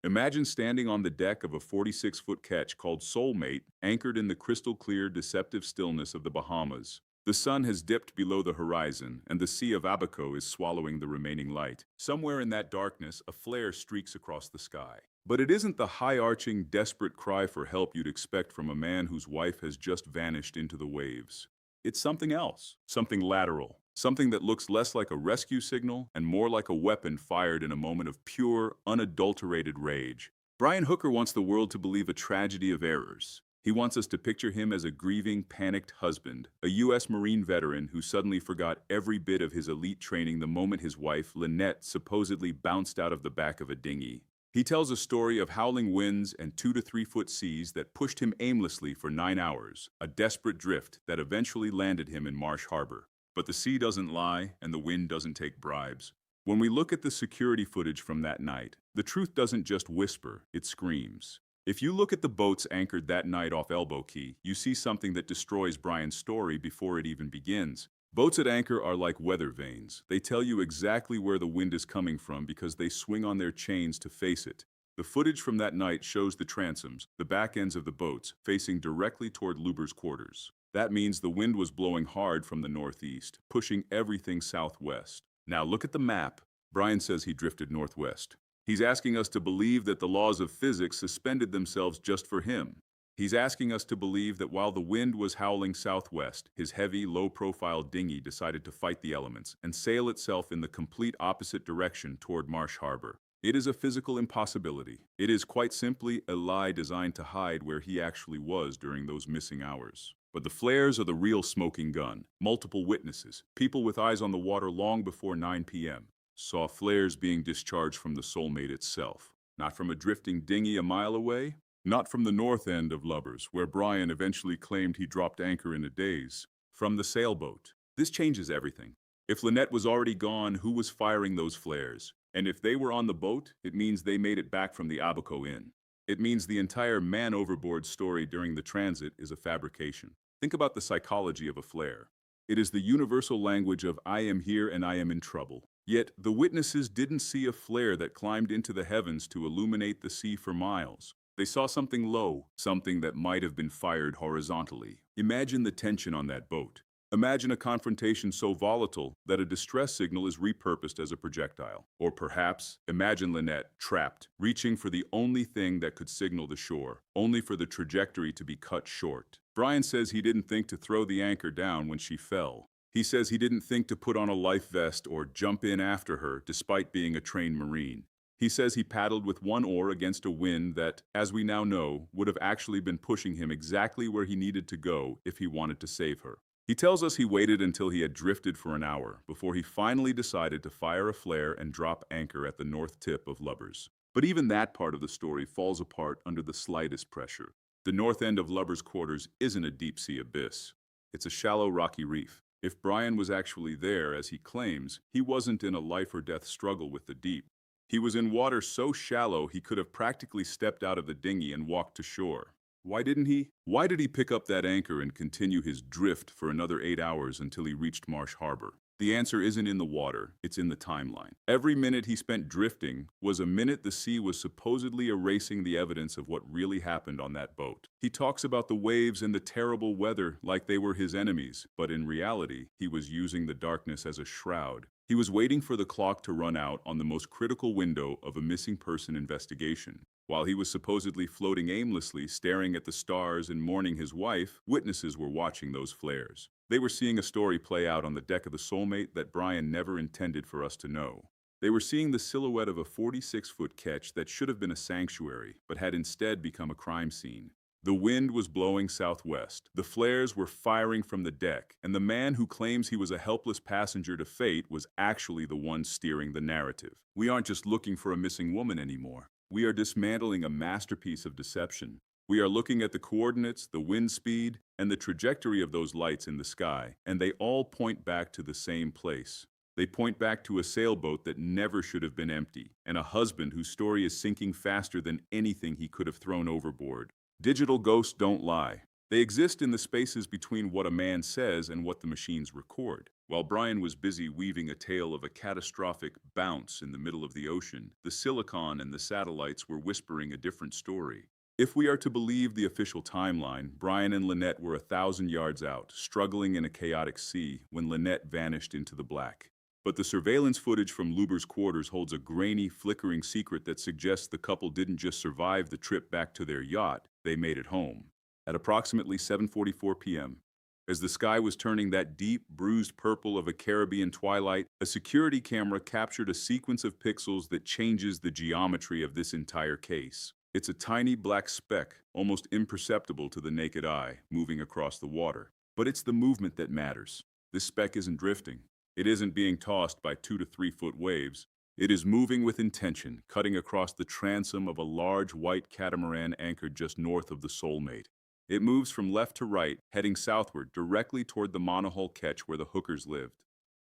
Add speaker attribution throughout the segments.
Speaker 1: Imagine standing on the deck of a 46-foot ketch called Soulmate, anchored in the crystal-clear, deceptive stillness of the Bahamas. The sun has dipped below the horizon, and the Sea of Abaco is swallowing the remaining light. Somewhere in that darkness, a flare streaks across the sky. But it isn't the high-arching, desperate cry for help you'd expect from a man whose wife has just vanished into the waves. It's something else, something lateral, something that looks less like a rescue signal and more like a weapon fired in a moment of pure, unadulterated rage. Brian Hooker wants the world to believe a tragedy of errors. He wants us to picture him as a grieving, panicked husband, a U.S. Marine veteran who suddenly forgot every bit of his elite training the moment his wife, Lynette, supposedly bounced out of the back of a dinghy. He tells a story of howling winds and 2 to 3 foot seas that pushed him aimlessly for 9 hours, a desperate drift that eventually landed him in Marsh Harbor. But the sea doesn't lie, and the wind doesn't take bribes. When we look at the security footage from that night, the truth doesn't just whisper, it screams. If you look at the boats anchored that night off Elbow Key, you see something that destroys Brian's story before it even begins. Boats at anchor are like weather vanes. They tell you exactly where the wind is coming from because they swing on their chains to face it. The footage from that night shows the transoms, the back ends of the boats, facing directly toward Lubber's quarters. That means the wind was blowing hard from the northeast, pushing everything southwest. Now look at the map. Brian says he drifted northwest. He's asking us to believe that the laws of physics suspended themselves just for him. He's asking us to believe that while the wind was howling southwest, his heavy, low-profile dinghy decided to fight the elements and sail itself in the complete opposite direction toward Marsh Harbor. It is a physical impossibility. It is quite simply a lie designed to hide where he actually was during those missing hours. But the flares are the real smoking gun. Multiple witnesses, people with eyes on the water long before 9 p.m., saw flares being discharged from the Soulmate itself. Not from a drifting dinghy a mile away, not from the north end of Lubbers, where Brian eventually claimed he dropped anchor in a daze. From the sailboat. This changes everything. If Lynette was already gone, who was firing those flares? And if they were on the boat, it means they made it back from the Abaco Inn. It means the entire man overboard story during the transit is a fabrication. Think about the psychology of a flare. It is the universal language of I am here and I am in trouble. Yet the witnesses didn't see a flare that climbed into the heavens to illuminate the sea for miles. They saw something low, something that might have been fired horizontally. Imagine the tension on that boat. Imagine a confrontation so volatile that a distress signal is repurposed as a projectile. Or perhaps, imagine Lynette, trapped, reaching for the only thing that could signal the shore, only for the trajectory to be cut short. Brian says he didn't think to throw the anchor down when she fell. He says he didn't think to put on a life vest or jump in after her, despite being a trained Marine. He says he paddled with one oar against a wind that, as we now know, would have actually been pushing him exactly where he needed to go if he wanted to save her. He tells us he waited until he had drifted for an hour before he finally decided to fire a flare and drop anchor at the north tip of Lubbers. But even that part of the story falls apart under the slightest pressure. The north end of Lubber's quarters isn't a deep-sea abyss. It's a shallow, rocky reef. If Brian was actually there, as he claims, he wasn't in a life-or-death struggle with the deep. He was in water so shallow he could have practically stepped out of the dinghy and walked to shore. Why didn't he? Why did he pick up that anchor and continue his drift for another 8 hours until he reached Marsh Harbor? The answer isn't in the water, it's in the timeline. Every minute he spent drifting was a minute the sea was supposedly erasing the evidence of what really happened on that boat. He talks about the waves and the terrible weather like they were his enemies, but in reality, he was using the darkness as a shroud. He was waiting for the clock to run out on the most critical window of a missing person investigation. While he was supposedly floating aimlessly, staring at the stars and mourning his wife, witnesses were watching those flares. They were seeing a story play out on the deck of the Soulmate that Brian never intended for us to know. They were seeing the silhouette of a 46-foot ketch that should have been a sanctuary, but had instead become a crime scene. The wind was blowing southwest, the flares were firing from the deck, and the man who claims he was a helpless passenger to fate was actually the one steering the narrative. We aren't just looking for a missing woman anymore. We are dismantling a masterpiece of deception. We are looking at the coordinates, the wind speed, and the trajectory of those lights in the sky, and they all point back to the same place. They point back to a sailboat that never should have been empty, and a husband whose story is sinking faster than anything he could have thrown overboard. Digital ghosts don't lie. They exist in the spaces between what a man says and what the machines record. While Brian was busy weaving a tale of a catastrophic bounce in the middle of the ocean, the silicon and the satellites were whispering a different story. If we are to believe the official timeline, Brian and Lynette were 1,000 yards out, struggling in a chaotic sea, when Lynette vanished into the black. But the surveillance footage from Lubber's quarters holds a grainy, flickering secret that suggests the couple didn't just survive the trip back to their yacht, they made it home. At approximately 7:44 p.m., as the sky was turning that deep, bruised purple of a Caribbean twilight, a security camera captured a sequence of pixels that changes the geometry of this entire case. It's a tiny black speck, almost imperceptible to the naked eye, moving across the water. But it's the movement that matters. This speck isn't drifting. It isn't being tossed by 2 to 3 foot waves. It is moving with intention, cutting across the transom of a large white catamaran anchored just north of the Soulmate. It moves from left to right, heading southward, directly toward the monohull ketch where the Hookers lived.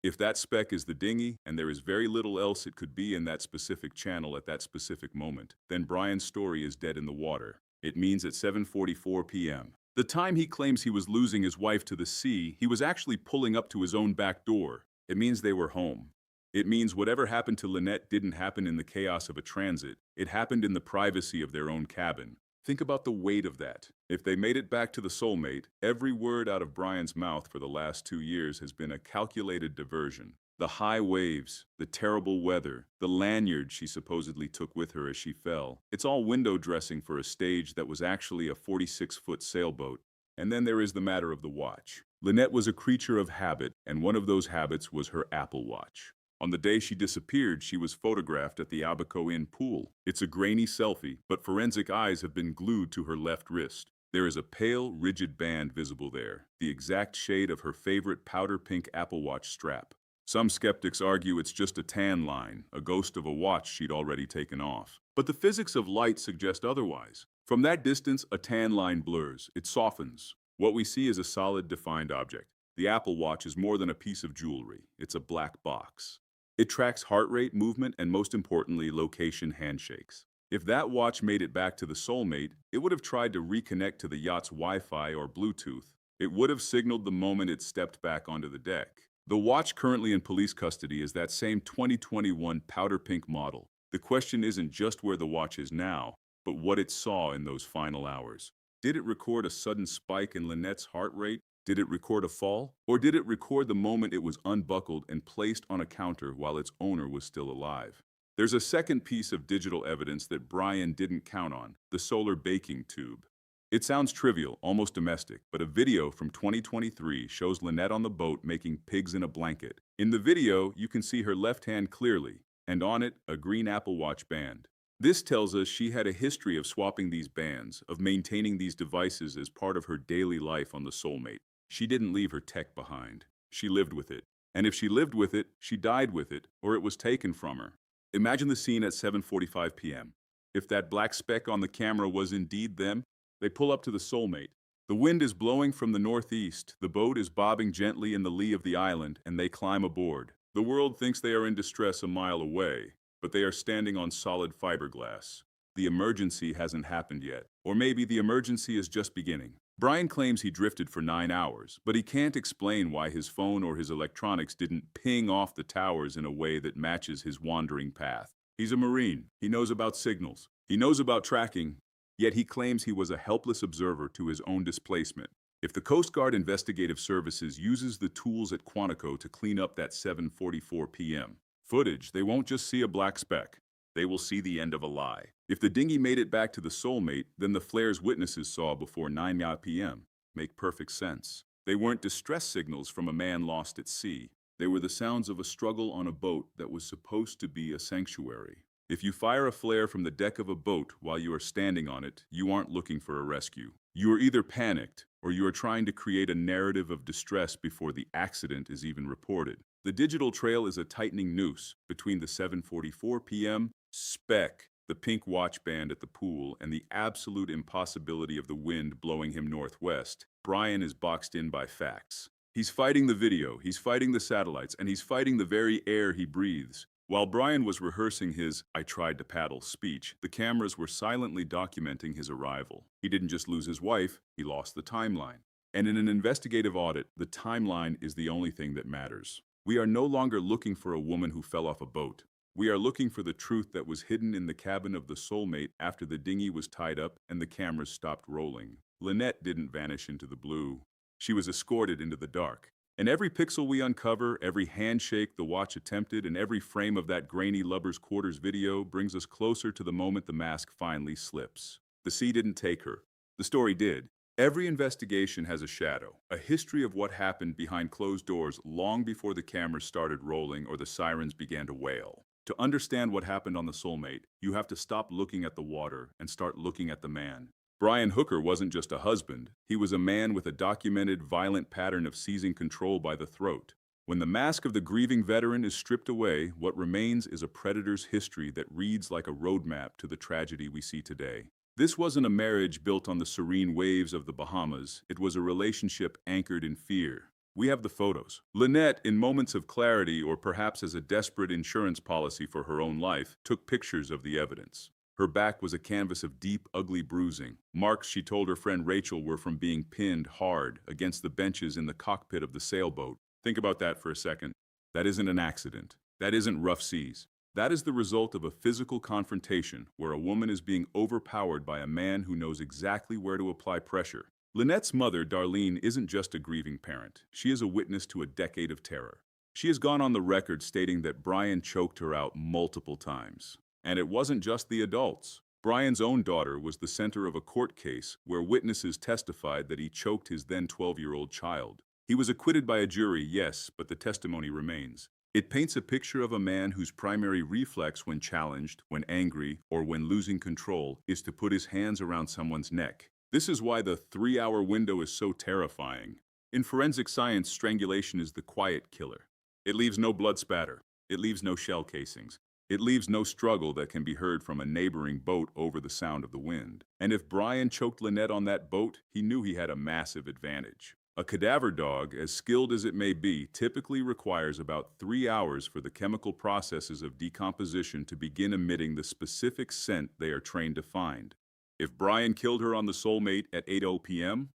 Speaker 1: If that speck is the dinghy, and there is very little else it could be in that specific channel at that specific moment, then Brian's story is dead in the water. It means at 7:44 p.m. The time he claims he was losing his wife to the sea, he was actually pulling up to his own back door. It means they were home. It means whatever happened to Lynette didn't happen in the chaos of a transit. It happened in the privacy of their own cabin. Think about the weight of that. If they made it back to the Soulmate, every word out of Brian's mouth for the last 2 years has been a calculated diversion. The high waves, the terrible weather, the lanyard she supposedly took with her as she fell. It's all window dressing for a stage that was actually a 46-foot sailboat. And then there is the matter of the watch. Lynette was a creature of habit, and one of those habits was her Apple Watch. On the day she disappeared, she was photographed at the Abaco Inn pool. It's a grainy selfie, but forensic eyes have been glued to her left wrist. There is a pale, rigid band visible there, the exact shade of her favorite powder pink Apple Watch strap. Some skeptics argue it's just a tan line, a ghost of a watch she'd already taken off. But the physics of light suggest otherwise. From that distance, a tan line blurs. It softens. What we see is a solid, defined object. The Apple Watch is more than a piece of jewelry. It's a black box. It tracks heart rate, movement, and most importantly, location handshakes. If that watch made it back to the Soulmate, it would have tried to reconnect to the yacht's Wi-Fi or Bluetooth. It would have signaled the moment it stepped back onto the deck. The watch currently in police custody is that same 2021 powder pink model. The question isn't just where the watch is now, but what it saw in those final hours. Did it record a sudden spike in Lynette's heart rate? Did it record a fall? Or did it record the moment it was unbuckled and placed on a counter while its owner was still alive? There's a second piece of digital evidence that Brian didn't count on, the solar baking tube. It sounds trivial, almost domestic, but a video from 2023 shows Lynette on the boat making pigs in a blanket. In the video, you can see her left hand clearly, and on it, a green Apple Watch band. This tells us she had a history of swapping these bands, of maintaining these devices as part of her daily life on the Soulmate. She didn't leave her tech behind. She lived with it. And if she lived with it, she died with it, or it was taken from her. Imagine the scene at 7:45 p.m. If that black speck on the camera was indeed them, they pull up to the Soulmate. The wind is blowing from the northeast, the boat is bobbing gently in the lee of the island, and they climb aboard. The world thinks they are in distress a mile away, but they are standing on solid fiberglass. The emergency hasn't happened yet, or maybe the emergency is just beginning. Brian claims he drifted for 9 hours, but he can't explain why his phone or his electronics didn't ping off the towers in a way that matches his wandering path. He's a Marine. He knows about signals. He knows about tracking, yet he claims he was a helpless observer to his own displacement. If the Coast Guard Investigative Services uses the tools at Quantico to clean up that 7:44 p.m. footage, they won't just see a black speck. They will see the end of a lie. If the dinghy made it back to the Soulmate, then the flares witnesses saw before 9 p.m. make perfect sense. They weren't distress signals from a man lost at sea. They were the sounds of a struggle on a boat that was supposed to be a sanctuary. If you fire a flare from the deck of a boat while you are standing on it, you aren't looking for a rescue. You are either panicked, or you are trying to create a narrative of distress before the accident is even reported. The digital trail is a tightening noose between the 7:44 p.m. speck, the pink watch band at the pool, and the absolute impossibility of the wind blowing him northwest. Brian is boxed in by facts. He's fighting the video, he's fighting the satellites, and he's fighting the very air he breathes. While Brian was rehearsing his "I tried to paddle" speech, the cameras were silently documenting his arrival. He didn't just lose his wife, he lost the timeline. And in an investigative audit, the timeline is the only thing that matters. We are no longer looking for a woman who fell off a boat. We are looking for the truth that was hidden in the cabin of the Soulmate after the dinghy was tied up and the cameras stopped rolling. Lynette didn't vanish into the blue. She was escorted into the dark. And every pixel we uncover, every handshake the watch attempted, and every frame of that grainy Lubber's quarters video brings us closer to the moment the mask finally slips. The sea didn't take her. The story did. Every investigation has a shadow, a history of what happened behind closed doors long before the cameras started rolling or the sirens began to wail. To understand what happened on the Soulmate, you have to stop looking at the water and start looking at the man. Brian Hooker wasn't just a husband, he was a man with a documented violent pattern of seizing control by the throat. When the mask of the grieving veteran is stripped away, what remains is a predator's history that reads like a roadmap to the tragedy we see today. This wasn't a marriage built on the serene waves of the Bahamas, it was a relationship anchored in fear. We have the photos. Lynette, in moments of clarity or perhaps as a desperate insurance policy for her own life, took pictures of the evidence. Her back was a canvas of deep, ugly bruising. Marks, she told her friend Rachel, were from being pinned hard against the benches in the cockpit of the sailboat. Think about that for a second. That isn't an accident. That isn't rough seas. That is the result of a physical confrontation where a woman is being overpowered by a man who knows exactly where to apply pressure. Lynette's mother, Darlene, isn't just a grieving parent. She is a witness to a decade of terror. She has gone on the record stating that Brian choked her out multiple times. And it wasn't just the adults. Brian's own daughter was the center of a court case where witnesses testified that he choked his then 12-year-old child. He was acquitted by a jury, yes, but the testimony remains. It paints a picture of a man whose primary reflex when challenged, when angry, or when losing control is to put his hands around someone's neck. This is why the 3-hour window is so terrifying. In forensic science, strangulation is the quiet killer. It leaves no blood spatter. It leaves no shell casings. It leaves no struggle that can be heard from a neighboring boat over the sound of the wind. And if Brian choked Lynette on that boat, he knew he had a massive advantage. A cadaver dog, as skilled as it may be, typically requires about 3 hours for the chemical processes of decomposition to begin emitting the specific scent they are trained to find. If Brian killed her on the Soulmate at 8:00 p.m.,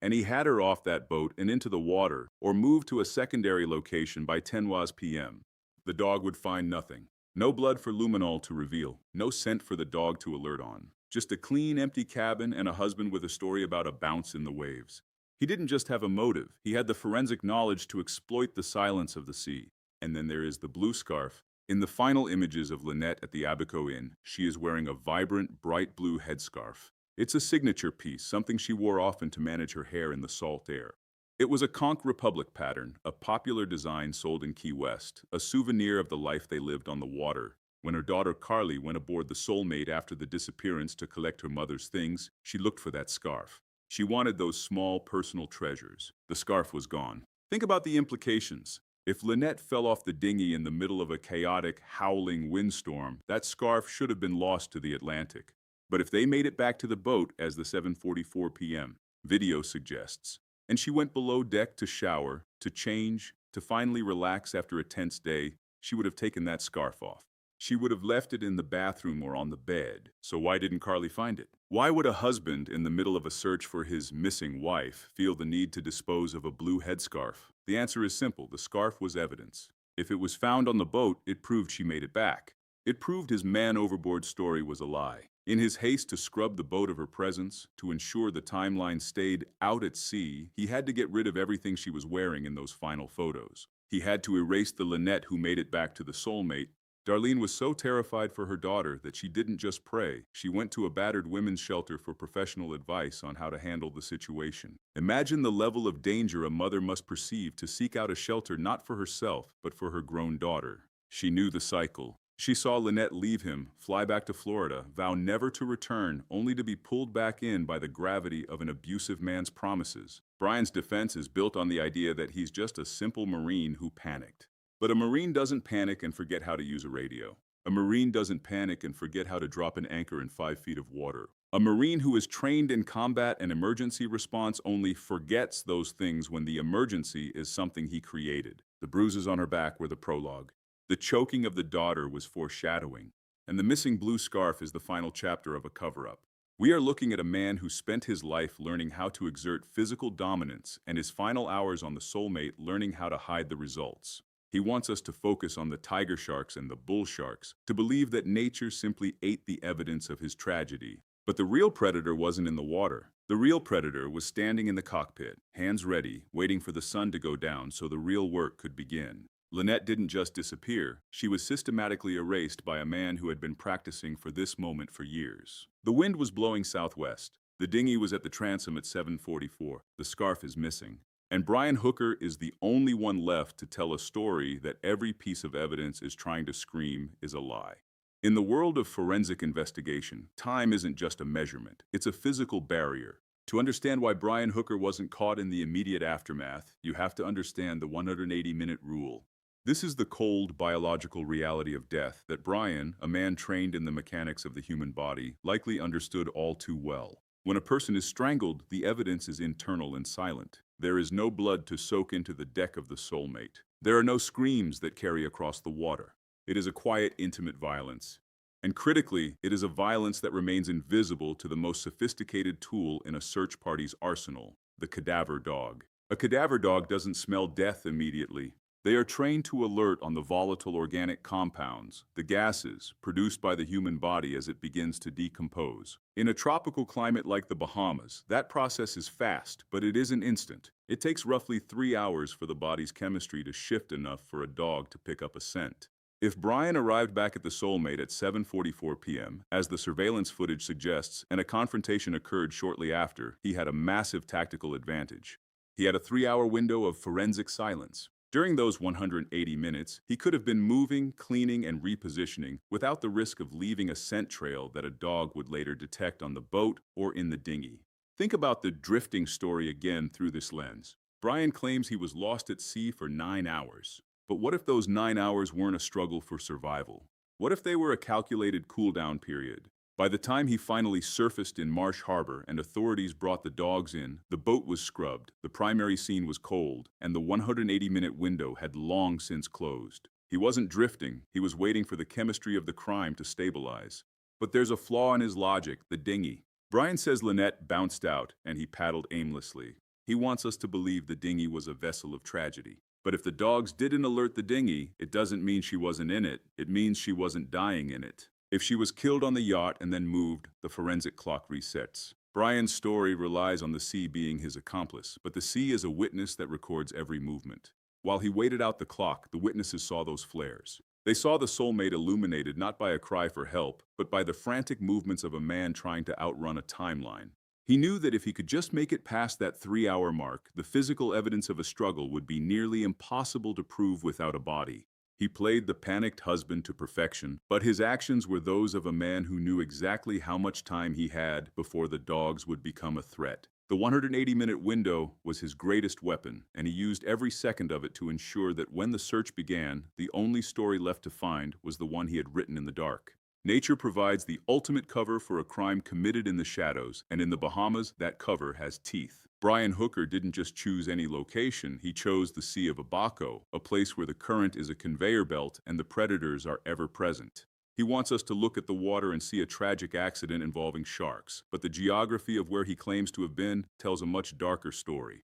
Speaker 1: and he had her off that boat and into the water, or moved to a secondary location by 10:00 p.m., the dog would find nothing. No blood for luminol to reveal, no scent for the dog to alert on. Just a clean, empty cabin and a husband with a story about a bounce in the waves. He didn't just have a motive, he had the forensic knowledge to exploit the silence of the sea. And then there is the blue scarf. In the final images of Lynette at the Abaco Inn, she is wearing a vibrant, bright blue headscarf. It's a signature piece, something she wore often to manage her hair in the salt air. It was a Conch Republic pattern, a popular design sold in Key West, a souvenir of the life they lived on the water. When her daughter Carly went aboard the Soulmate after the disappearance to collect her mother's things, she looked for that scarf. She wanted those small personal treasures. The scarf was gone. Think about the implications. If Lynette fell off the dinghy in the middle of a chaotic, howling windstorm, that scarf should have been lost to the Atlantic. But if they made it back to the boat, as the 7:44 p.m. video suggests, and she went below deck to shower, to change, to finally relax after a tense day, she would have taken that scarf off. She would have left it in the bathroom or on the bed. So why didn't Carly find it? Why would a husband, in the middle of a search for his missing wife, feel the need to dispose of a blue headscarf? The answer is simple. The scarf was evidence. If it was found on the boat, it proved she made it back. It proved his man overboard story was a lie. In his haste to scrub the boat of her presence, to ensure the timeline stayed out at sea, he had to get rid of everything she was wearing in those final photos. He had to erase the Lynette who made it back to the Soulmate. Darlene was so terrified for her daughter that she didn't just pray. She went to a battered women's shelter for professional advice on how to handle the situation. Imagine the level of danger a mother must perceive to seek out a shelter not for herself, but for her grown daughter. She knew the cycle. She saw Lynette leave him, fly back to Florida, vow never to return, only to be pulled back in by the gravity of an abusive man's promises. Brian's defense is built on the idea that he's just a simple Marine who panicked. But a Marine doesn't panic and forget how to use a radio. A Marine doesn't panic and forget how to drop an anchor in 5 feet of water. A Marine who is trained in combat and emergency response only forgets those things when the emergency is something he created. The bruises on her back were the prologue. The choking of the daughter was foreshadowing, and the missing blue scarf is the final chapter of a cover-up. We are looking at a man who spent his life learning how to exert physical dominance and his final hours on the Soulmate learning how to hide the results. He wants us to focus on the tiger sharks and the bull sharks, to believe that nature simply ate the evidence of his tragedy. But the real predator wasn't in the water. The real predator was standing in the cockpit, hands ready, waiting for the sun to go down so the real work could begin. Lynette didn't just disappear, she was systematically erased by a man who had been practicing for this moment for years. The wind was blowing southwest. The dinghy was at the transom at 7:44. The scarf is missing. And Brian Hooker is the only one left to tell a story that every piece of evidence is trying to scream is a lie. In the world of forensic investigation, time isn't just a measurement, it's a physical barrier. To understand why Brian Hooker wasn't caught in the immediate aftermath, you have to understand the 180-minute rule. This is the cold, biological reality of death that Brian, a man trained in the mechanics of the human body, likely understood all too well. When a person is strangled, the evidence is internal and silent. There is no blood to soak into the deck of the Soulmate. There are no screams that carry across the water. It is a quiet, intimate violence. And critically, it is a violence that remains invisible to the most sophisticated tool in a search party's arsenal, the cadaver dog. A cadaver dog doesn't smell death immediately. They are trained to alert on the volatile organic compounds, the gases, produced by the human body as it begins to decompose. In a tropical climate like the Bahamas, that process is fast, but it isn't instant. It takes roughly 3 hours for the body's chemistry to shift enough for a dog to pick up a scent. If Brian arrived back at the Soulmate at 7:44 p.m., as the surveillance footage suggests, and a confrontation occurred shortly after, he had a massive tactical advantage. He had a 3-hour window of forensic silence. During those 180 minutes, he could have been moving, cleaning, and repositioning without the risk of leaving a scent trail that a dog would later detect on the boat or in the dinghy. Think about the drifting story again through this lens. Brian claims he was lost at sea for 9 hours. But what if those 9 hours weren't a struggle for survival? What if they were a calculated cool-down period? By the time he finally surfaced in Marsh Harbor and authorities brought the dogs in, the boat was scrubbed, the primary scene was cold, and the 180-minute window had long since closed. He wasn't drifting, he was waiting for the chemistry of the crime to stabilize. But there's a flaw in his logic, the dinghy. Brian says Lynette bounced out and he paddled aimlessly. He wants us to believe the dinghy was a vessel of tragedy. But if the dogs didn't alert the dinghy, it doesn't mean she wasn't in it, it means she wasn't dying in it. If she was killed on the yacht and then moved, the forensic clock resets. Brian's story relies on the sea being his accomplice, but the sea is a witness that records every movement. While he waited out the clock, the witnesses saw those flares. They saw the Soulmate illuminated not by a cry for help, but by the frantic movements of a man trying to outrun a timeline. He knew that if he could just make it past that 3-hour mark, the physical evidence of a struggle would be nearly impossible to prove without a body. He played the panicked husband to perfection, but his actions were those of a man who knew exactly how much time he had before the dogs would become a threat. The 180-minute window was his greatest weapon, and he used every second of it to ensure that when the search began, the only story left to find was the one he had written in the dark. Nature provides the ultimate cover for a crime committed in the shadows, and in the Bahamas, that cover has teeth. Brian Hooker didn't just choose any location, he chose the Sea of Abaco, a place where the current is a conveyor belt and the predators are ever present. He wants us to look at the water and see a tragic accident involving sharks, but the geography of where he claims to have been tells a much darker story.